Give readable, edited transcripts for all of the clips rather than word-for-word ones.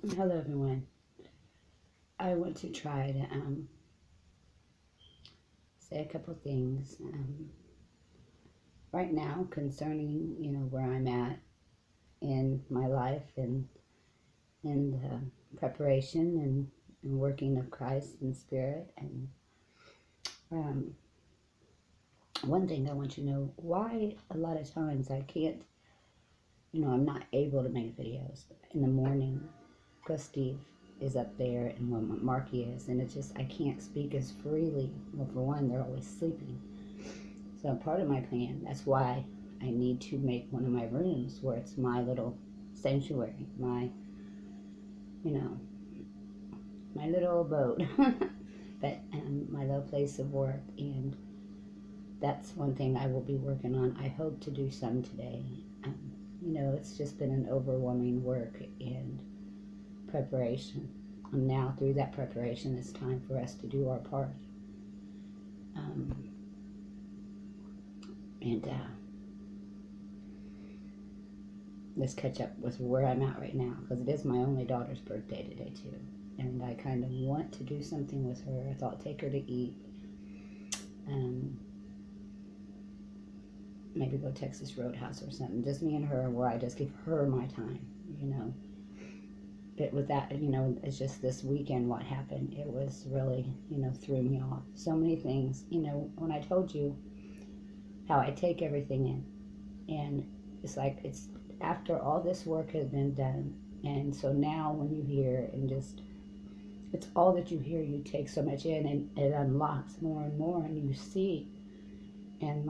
Hello, everyone. I want to try to say a couple things right now concerning, where I'm at in my life and in the preparation and working of Christ in spirit. And um, one thing I want you to know why a lot of times I can't, I'm not able to make videos in the morning because Steve is up there and what Marky is, and it's just I can't speak as freely. Well, for one, they're always sleeping. So part of my plan, that's why I need to make one of my rooms where it's my little sanctuary, you know, my little abode, but my little place of work. And that's one thing I will be working on. I hope to do some today. It's just been an overwhelming work and preparation. And now through that preparation, it's time for us to do our part. Um, and Let's catch up with where I'm at right now, because it is my only daughter's birthday today too, and I kind of want to do something with her. I thought take her to eat, maybe go Texas Roadhouse or something, just me and her, where I just give her my time, But with that, it's just this weekend what happened. It was really, threw me off. So many things, when I told you how I take everything in, and it's like it's after all this work has been done, and so now when you hear and just it's all that you hear, you take so much in, and it unlocks more and more, and you see, and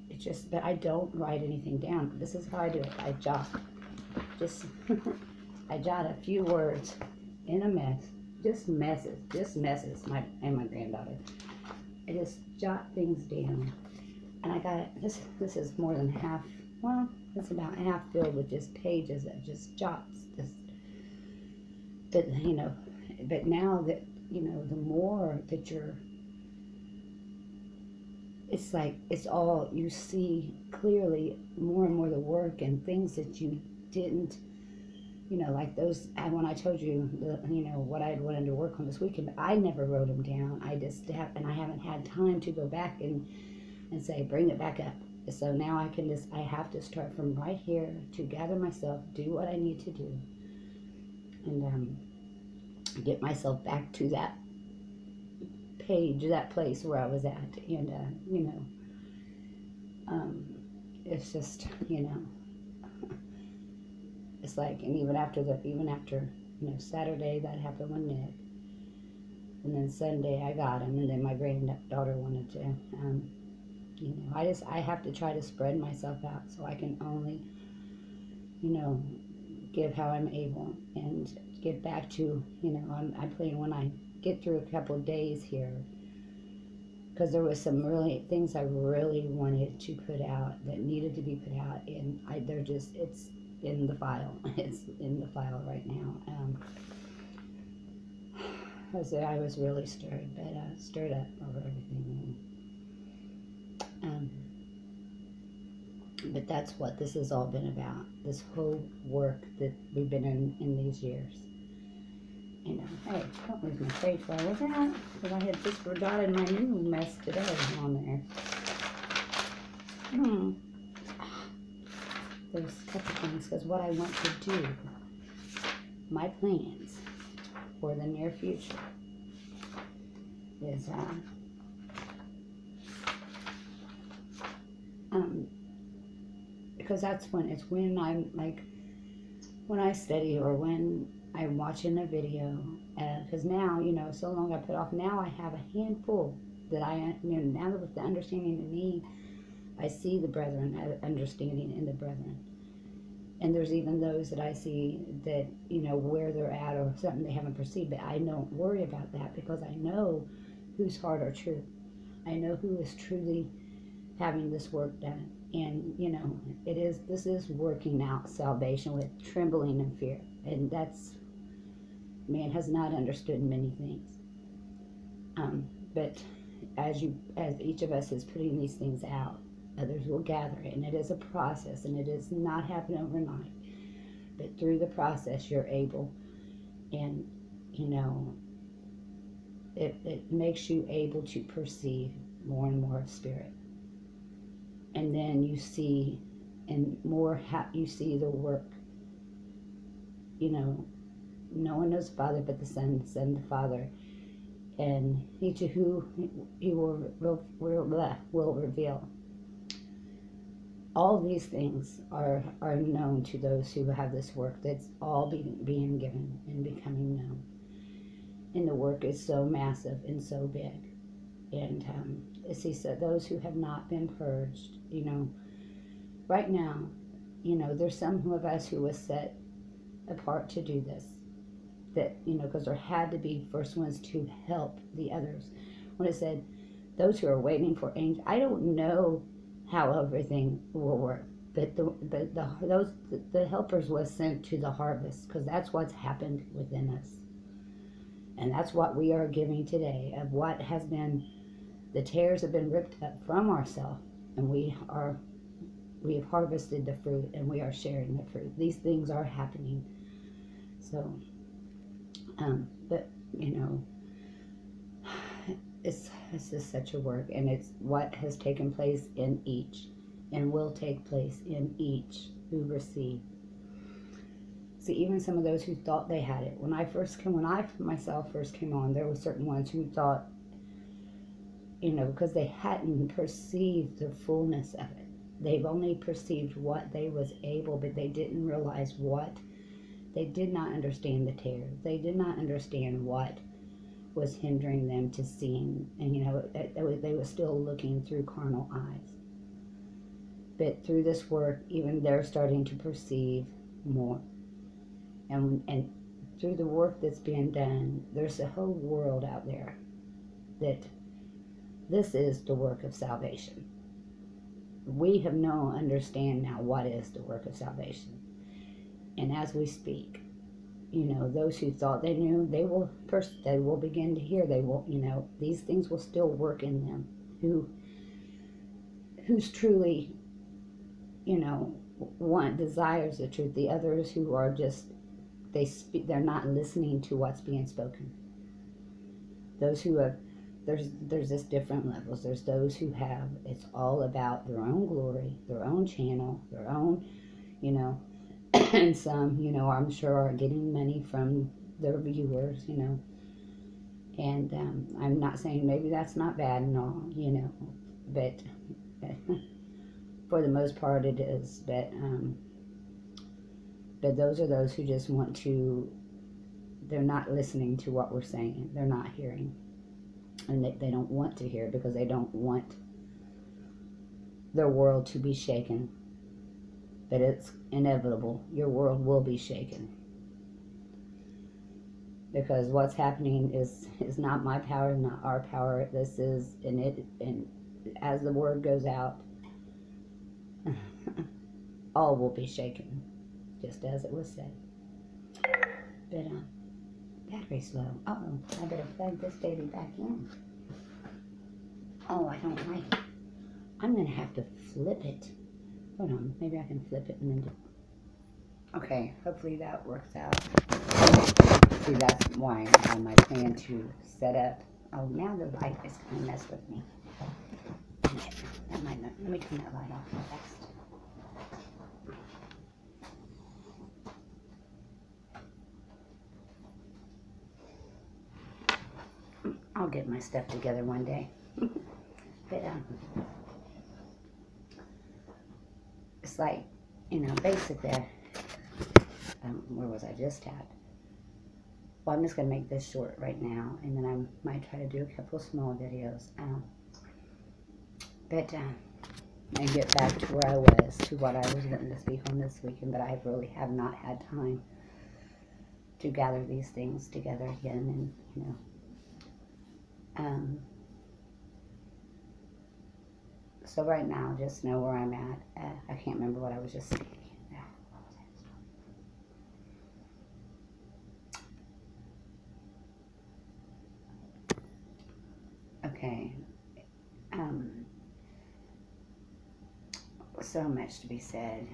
it just, but I don't write anything down. This is how I do it. I jot, just I jot a few words in a mess, just messes, my granddaughter. I just jot things down, and I got this is more than half. Well, it's about half filled with just pages of just jots. But now that, the more that it's like, it's all, you see clearly more and more the work and things that you didn't, like those, when I told you, what I had wanted to work on this weekend, I never wrote them down. I haven't had time to go back and say, bring it back up. So now I have to start from right here to gather myself, do what I need to do, and get myself back to that page, that place where I was at. And, it's just, it's like, and even after, Saturday, that happened with Nick. And then Sunday I got him, and then my granddaughter wanted to, I have to try to spread myself out so I can only, give how I'm able and get back to, I'm playing when I get through a couple of days here, because there was some really things I really wanted to put out that needed to be put out, and it's in the file. It's in the file right now. I was really stirred, but stirred up over everything. But that's what this has all been about. This whole work that we've been in these years. Hey, don't lose my page where I was at, because I had just forgotten my new mess today on there. There's a couple things, because what I want to do, my plans for the near future is because that's when I'm like, when I study or when I'm watching a video, because now, so long I put off, now I have a handful that now with the understanding of me, I see the brethren, understanding in the brethren. And there's even those that I see that, where they're at or something they haven't perceived, but I don't worry about that, because I know whose heart are true. I know who is truly having this work done. And, this is working out salvation with trembling and fear. And that's, man has not understood many things. But as each of us is putting these things out, others will gather it. And it is a process, and it does not happen overnight. But through the process, you're able, and you know, it makes you able to perceive more and more of spirit. And then you see, and more you see the work. You know, no one knows the Father but the Son, the Father. And each of who he will reveal. All these things are known to those who have this work that's all being given and becoming known. And the work is so massive and so big. And as he said, those who have not been purged, you know, right now, you know, there's some of us who was set apart to do this. That, you know, because there had to be first ones to help the others. When it said, those who are waiting for angels, I don't know how everything will work, but the helpers was sent to the harvest, because that's what's happened within us. And that's what we are giving today, of what has been, the tares have been ripped up from ourselves, and we have harvested the fruit, and we are sharing the fruit. These things are happening. So, but, you know, it's just such a work, and it's what has taken place in each, and will take place in each who receive. See, even some of those who thought they had it. When I myself first came on, there were certain ones who thought, you know, because they hadn't perceived the fullness of it. They've only perceived what they was able, but they didn't realize what. They did not understand the tares. They did not understand what was hindering them to seeing. And, you know, they were still looking through carnal eyes. But through this work, even they're starting to perceive more. And through the work that's being done, there's a whole world out there that this is the work of salvation. We have understand now what is the work of salvation. And as we speak, you know, those who thought they knew, they will begin to hear. They will, you know, these things will still work in them. Who's truly, you know, desires the truth. The others who are just, they're not listening to what's being spoken. Those who have, there's just different levels. There's those who have, it's all about their own glory, their own channel, their own, you know, and some, you know, I'm sure are getting money from their viewers, you know. And I'm not saying maybe that's not bad and all, you know, but for the most part it is. But those are those who just want to, they're not listening to what we're saying. They're not hearing. And they don't want to hear, because they don't want their world to be shaken. But it's inevitable. Your world will be shaken. Because what's happening is not my power, not our power. This is, and as the word goes out, all will be shaken, just as it was said. But battery's low. Uh-oh, I better plug this baby back in. Oh, I don't like it. I'm gonna have to flip it. Hold on, maybe I can flip it and then do. Okay, hopefully that works out. See, that's why I plan to set up. Oh, now the light is gonna mess with me. That might not. Let me turn that light off real fast. I'll get my stuff together one day. But it's like, you know, basically, where was I just at? Well, I'm just going to make this short right now, and then I might try to do a couple of small videos. And get back to where I was, to what I was wanting to speak on this weekend, but I really have not had time to gather these things together again, and, you know. So right now, just know where I'm at. I can't remember what I was just saying. Okay. So much to be said.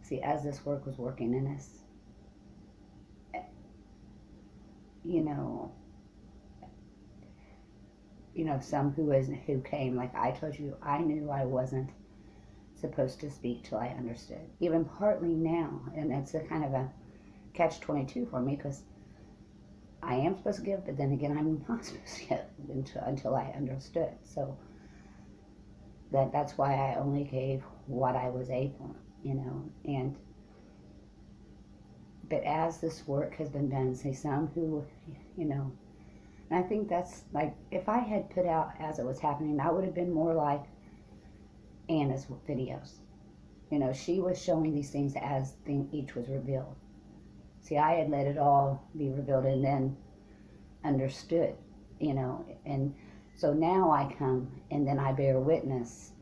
See, as this work was working in us, you know, some who came, like I told you, I knew I wasn't supposed to speak till I understood, even partly now, and it's a kind of a catch-22 for me, because I am supposed to give, but then again, I'm not supposed to give until I understood. So that's why I only gave what I was able, and but as this work has been done, say some who, and I think that's like, if I had put out as it was happening, I would have been more like Anna's videos. She was showing these things as each was revealed. See, I had let it all be revealed and then understood, and so now I come and then I bear witness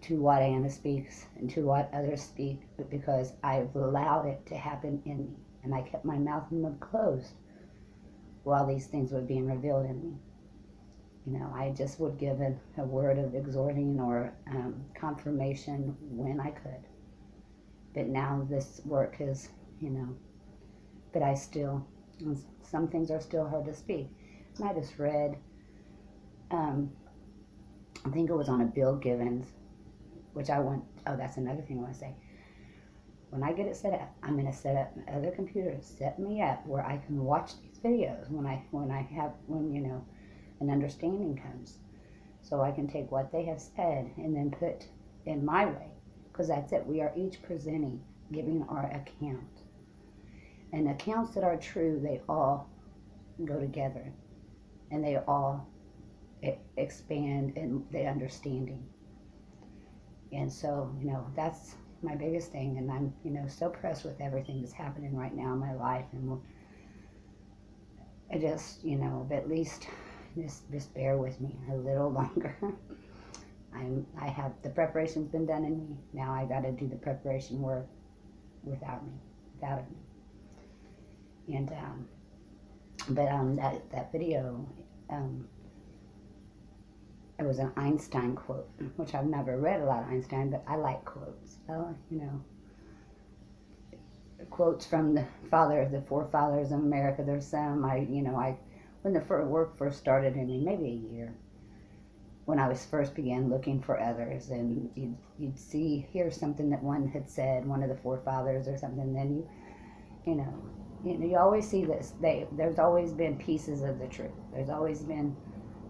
to what Anna speaks and to what others speak, because I've allowed it to happen in me, and I kept my mouth closed while these things were being revealed in me. I just would give a word of exhorting or confirmation when I could. But now this work is, but I still, some things are still hard to speak. And I just read, I think it was on a Bill Givens, which that's another thing I want to say. When I get it set up, I'm going to set up my other computers, set me up where I can watch these videos when an understanding comes. So I can take what they have said and then put in my way. Because that's it. We are each presenting, giving our account. And accounts that are true, they all go together. And they all expand in the understanding. And so, that's my biggest thing. And I'm, so pressed with everything that's happening right now in my life. And I just, at least just bear with me a little longer. I have, the preparation's been done in me. Now I got to do the preparation work without me. And, that video, it was an Einstein quote, which I've never read a lot of Einstein, but I like quotes. Quotes from the forefathers of America. There's some, when the work first started in me, maybe a year, when I was first began looking for others, and you'd hear something that one had said, one of the forefathers or something, then you always see this. There's always been pieces of the truth. There's always been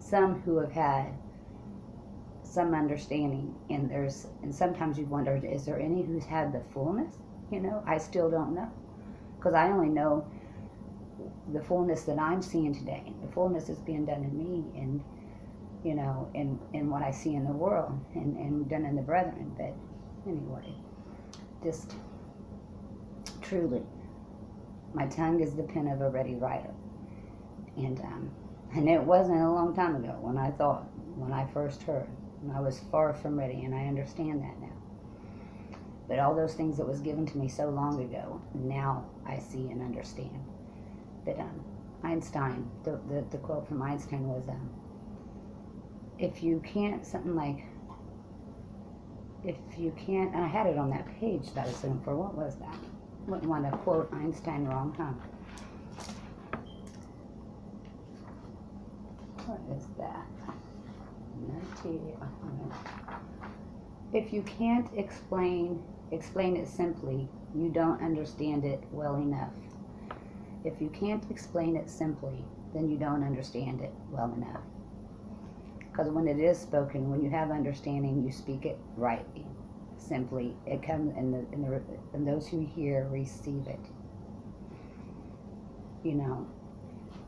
some who have had some understanding, and sometimes you've wondered, is there any who's had the fullness? I still don't know, because I only know the fullness that I'm seeing today. The fullness is being done in me, and in what I see in the world, and done in the brethren. But anyway, just truly, my tongue is the pen of a ready writer, and it wasn't a long time ago when I first heard, and I was far from ready, and I understand that now. But all those things that was given to me so long ago, now I see and understand. But Einstein, the quote from Einstein was, if you can't, and I had it on that page that I was looking for. What was that? Wouldn't want to quote Einstein wrong, huh? What is that? If you can't explain it simply, you don't understand it well enough. If you can't explain it simply, then you don't understand it well enough. Because when it is spoken, when you have understanding, you speak it rightly, simply. It comes, and those who hear receive it.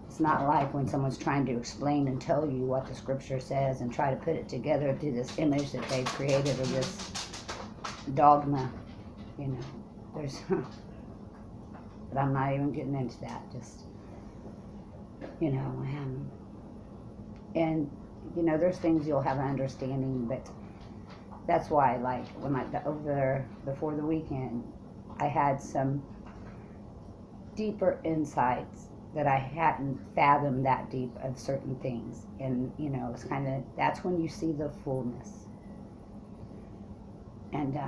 It's not like when someone's trying to explain and tell you what the scripture says and try to put it together to this image that they've created, or this dogma, there's, but I'm not even getting into that, just, and, there's things you'll have an understanding, but that's why, like, when over there before the weekend, I had some deeper insights that I hadn't fathomed that deep of certain things. And, it's kind of, that's when you see the fullness. And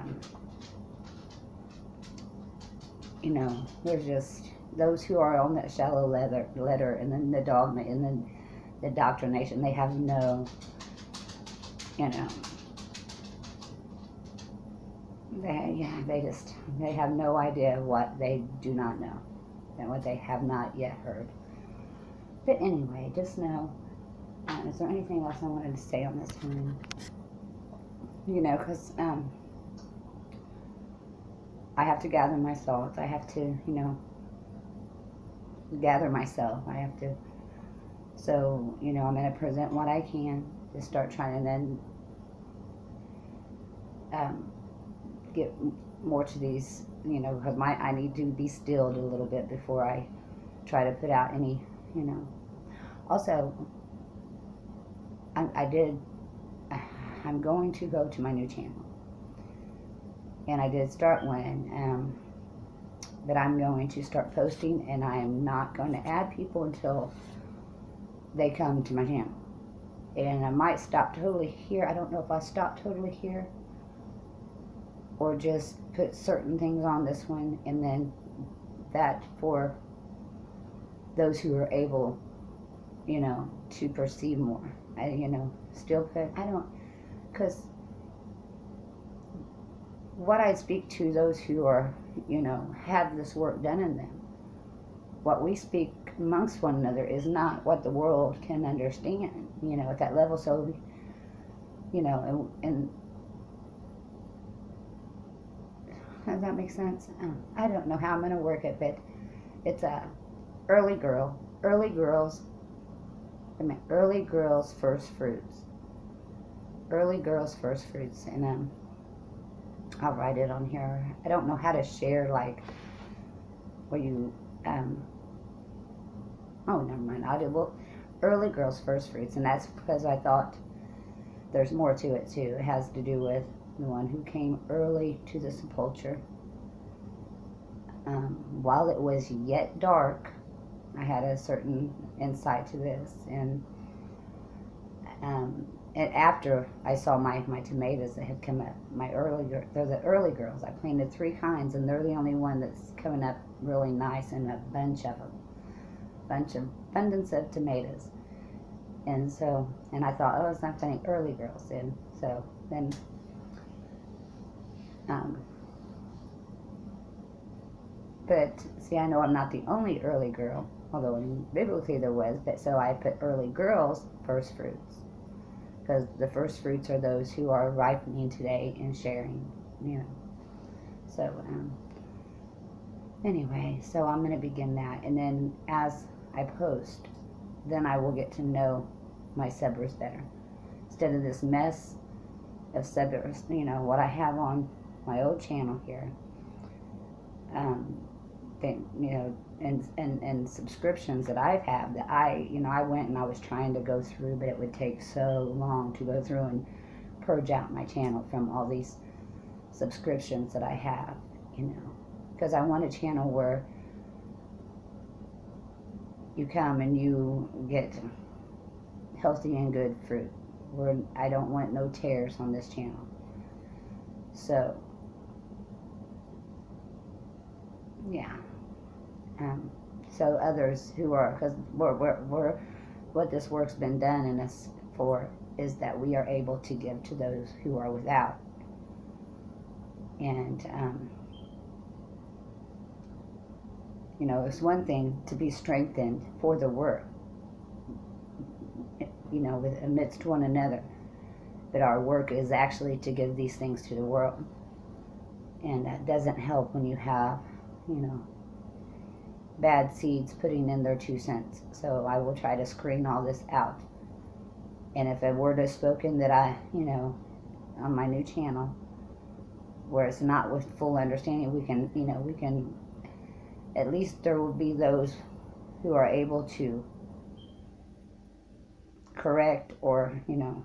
you know, there's just those who are on that shallow letter, and then the dogma, and then the doctrination. They have no, you know, they have no idea what they do not know and what they have not yet heard. But anyway, just know, is there anything else I wanted to say on this time? You know, because I have to gather my thoughts. I have to, you know, gather myself. I have to, so, you know, I'm going to present what I can to start trying, and then get more to these, you know, because I need to be stilled a little bit before I try to put out any, you know. Also, I'm going to go to my new channel, and I did start one, but I'm going to start posting, and I'm not going to add people until they come to my channel. And I might stop totally here. I don't know if I'll stop totally here or just put certain things on this one, and then that for those who are able, you know, to perceive more. You know, still put, I don't, because what I speak to those who are, you know, have this work done in them, what we speak amongst one another is not what the world can understand, you know, at that level. So, you know, and does that make sense? I don't know how I'm going to work it, but it's a early girls first fruits. Early girls first fruits, and I'll write it on here. I don't know how to share, like, what you, oh, never mind. I'll do, well, early girls first fruits, and that's because I thought there's more to it too. It has to do with the one who came early to the sepulchre. While it was yet dark, I had a certain insight to this, and after I saw my tomatoes that had come up, they're the early girls. I planted 3 kinds, and they're the only one that's coming up really nice, and a bunch of abundance of tomatoes. And so, and I thought, oh, it's not funny, early girls. And so then, but see, I know I'm not the only early girl, although biblically there was, but so I put early girls first fruits, because the first fruits are those who are ripening today and sharing, you know. So anyway, so I'm going to begin that, and then as I post, then I will get to know my subbers better, instead of this mess of subbers, you know, what I have on my old channel here, you know, and subscriptions that I've had that I went and I was trying to go through, but it would take so long to go through and purge out my channel from all these subscriptions that I have, you know, because I want a channel where you come and you get healthy and good fruit, where I don't want no tears on this channel. So yeah, so others who are, because we're what this work's been done in us for is that we are able to give to those who are without. And you know, it's one thing to be strengthened for the work, you know, amidst one another, but our work is actually to give these things to the world. And that doesn't help when you have, you know, bad seeds putting in their 2 cents. So I will try to screen all this out. And if a word is spoken that I, you know, on my new channel, where it's not with full understanding, we can, you know, we can, at least there will be those who are able to correct or, you know,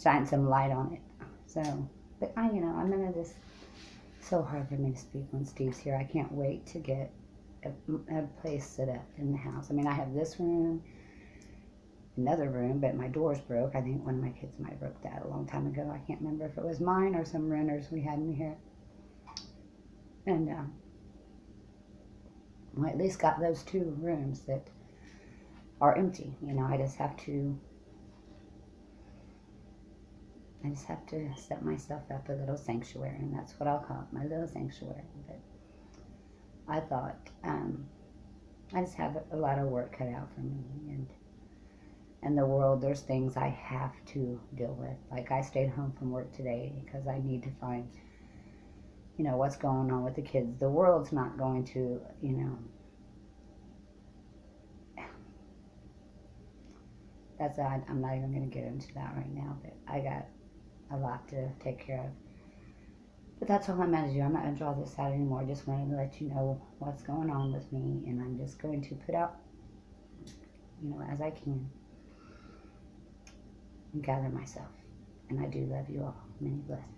shine some light on it. So, but you know, I'm gonna just, so hard for me to speak when Steve's here. I can't wait to get a place set up in the house. I mean, I have this room, another room, but my door's broke. I think one of my kids might have broke that a long time ago. I can't remember if it was mine or some renters we had in here. And I at least got those 2 rooms that are empty. You know, I just have to set myself up a little sanctuary, and that's what I'll call it, my little sanctuary. But I thought, I just have a lot of work cut out for me, and the world, there's things I have to deal with. Like, I stayed home from work today because I need to find, you know, what's going on with the kids. The world's not going to, you know, I'm not even going to get into that right now, but I got a lot to take care of. But that's all I'm going to do. I'm not going to draw this out anymore. I just wanted to let you know what's going on with me, and I'm just going to put out, you know, as I can, and gather myself. And I do love you all. Many blessings.